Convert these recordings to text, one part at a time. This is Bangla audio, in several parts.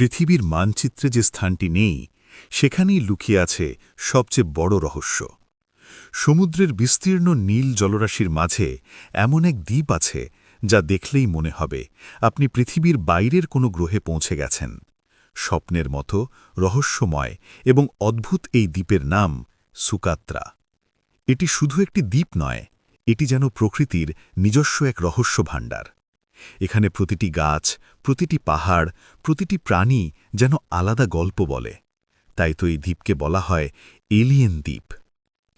পৃথিবীর মানচিত্রে যে স্থানটি নেই সেখানেই লুকিয়ে আছে সবচেয়ে বড় রহস্য। সমুদ্রের বিস্তীর্ণ নীল জলরাশির মাঝে এমন এক দ্বীপ আছে যা দেখলেই মনে হবে আপনি পৃথিবীর বাইরের কোনো গ্রহে পৌঁছে গেছেন। স্বপ্নের মতো রহস্যময় এবং অদ্ভুত এই দ্বীপের নাম সুকাত্রা। এটি শুধু একটি দ্বীপ নয়, এটি যেন প্রকৃতির নিজস্ব এক রহস্য ভাণ্ডার। এখানে প্রতিটি গাছ, প্রতিটি পাহাড়, প্রতিটি প্রাণী যেন আলাদা গল্প বলে। তাই তো এই দ্বীপকে বলা হয় এলিয়েন দ্বীপ।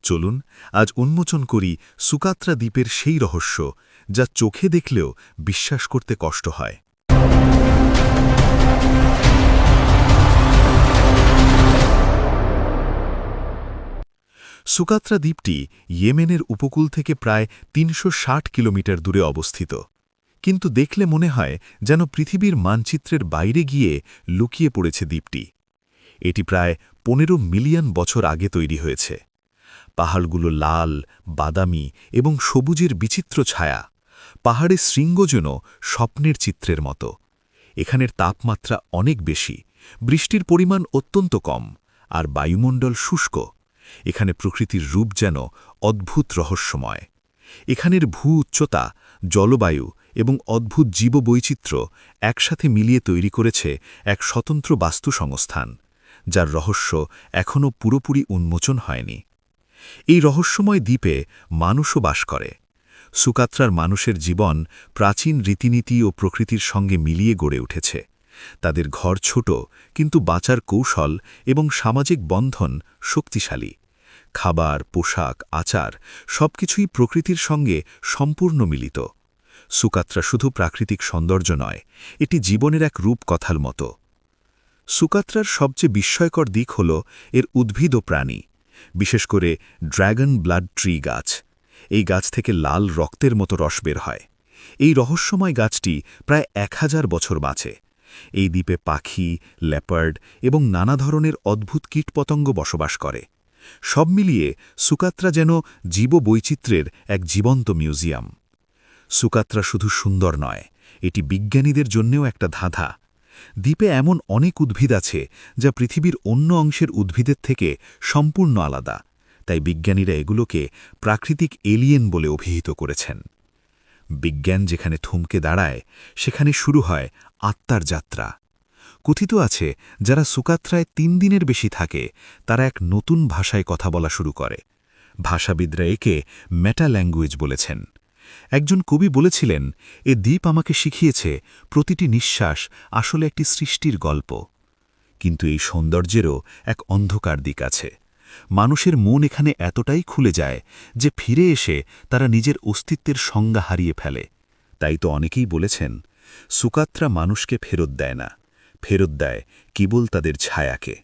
চলুন আজ উন্মোচন করি সুকাত্রা দ্বীপের সেই রহস্য যা চোখে দেখলেও বিশ্বাস করতে কষ্ট হয়। সুকাত্রা দ্বীপটি ইয়েমেনের উপকূল থেকে প্রায় ৩৬০ কিলোমিটার দূরে অবস্থিত, কিন্তু দেখলে মনে হয় যেন পৃথিবীর মানচিত্রের বাইরে গিয়ে লুকিয়ে পড়েছে দ্বীপটি। এটি প্রায় ১৫ মিলিয়ন বছর আগে তৈরি হয়েছে। পাহাড়গুলো লাল, বাদামি এবং সবুজের বিচিত্র ছায়া। পাহাড়ের শৃঙ্গ যেন স্বপ্নের চিত্রের মতো। এখানের তাপমাত্রা অনেক বেশি, বৃষ্টির পরিমাণ অত্যন্ত কম, আর বায়ুমণ্ডল শুষ্ক। এখানে প্রকৃতির রূপ যেন অদ্ভুত রহস্যময়। এখানের ভূ উচ্চতা, জলবায়ু এবং অদ্ভুত জীববৈচিত্র্য একসাথে মিলিয়ে তৈরি করেছে এক স্বতন্ত্র বাস্তু সংস্থান, যার রহস্য এখনও পুরোপুরি উন্মোচন হয়নি। এই রহস্যময় দ্বীপে মানুষও বাস করে। সুকাত্রার মানুষের জীবন প্রাচীন রীতিনীতি ও প্রকৃতির সঙ্গে মিলিয়ে গড়ে উঠেছে। তাদের ঘর ছোট, কিন্তু বাঁচার কৌশল এবং সামাজিক বন্ধন শক্তিশালী। খাবার, পোশাক, আচার সবকিছুই প্রকৃতির সঙ্গে সম্পূর্ণ মিলিত। সুকাত্রা শুধু প্রাকৃতিক সৌন্দর্য নয়, এটি জীবনের এক রূপকথার মতো। সুকাত্রার সবচেয়ে বিস্ময়কর দিক হল এর উদ্ভিদ ও প্রাণী, বিশেষ করে ড্র্যাগন ব্লাড ট্রি গাছ। এই গাছ থেকে লাল রক্তের মতো রস বের হয়। এই রহস্যময় গাছটি প্রায় ১০০০ বছর বাঁচে। এই দ্বীপে পাখি, লেপার্ড এবং নানা ধরনের অদ্ভুত কীটপতঙ্গ বসবাস করে। সব মিলিয়ে সুকাত্রা যেন জীববৈচিত্র্যের এক জীবন্ত মিউজিয়াম। সুকাত্রা শুধু সুন্দর নয়, এটি বিজ্ঞানীদের জন্যেও একটা ধাঁধা। দ্বীপে এমন অনেক উদ্ভিদ আছে যা পৃথিবীর অন্য অংশের উদ্ভিদের থেকে সম্পূর্ণ আলাদা, তাই বিজ্ঞানীরা এগুলোকে প্রাকৃতিক এলিয়েন বলে অভিহিত করেছেন। বিজ্ঞান যেখানে থমকে দাঁড়ায়, সেখানে শুরু হয় আত্মার যাত্রা। কথিত আছে যারা সুকাত্রায় ৩ দিনের বেশি থাকে তারা এক নতুন ভাষায় কথা বলা শুরু করে। ভাষাবিদরা একে মেটা ল্যাঙ্গুয়েজ বলেছেন। একজন কবি বলেছিলেন, এ দ্বীপ আমাকে শিখিয়েছে প্রতিটি নিঃশ্বাস আসলে একটি সৃষ্টির গল্প। কিন্তু এই সৌন্দর্যেরও এক অন্ধকার দিক আছে। মানুষের মন এখানে এতটাই খুলে যায় যে ফিরে এসে তারা নিজের অস্তিত্বের সংজ্ঞা হারিয়ে ফেলে। তাই তো অনেকেই বলেছেন, সুকাত্রা মানুষকে ফেরত দেয় না, ফেরত দেয় কেবল তাদের ছায়াকে।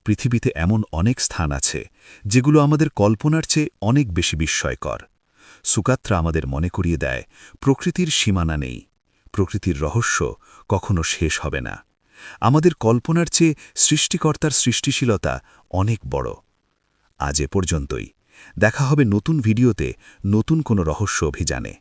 পৃথিবীতে এমন অনেক স্থান আছে যেগুলো আমাদের কল্পনার চেয়ে অনেক বেশি বিস্ময়কর। সুকাত্রা আমাদের মনে করিয়ে দেয় প্রকৃতির সীমানা নেই, প্রকৃতির রহস্য কখনো শেষ হবে না। আমাদের কল্পনার চেয়ে সৃষ্টিকর্তার সৃষ্টিশীলতা অনেক বড়। আজ এ পর্যন্তই। দেখা হবে নতুন ভিডিওতে, নতুন কোনো রহস্য অভিযানে।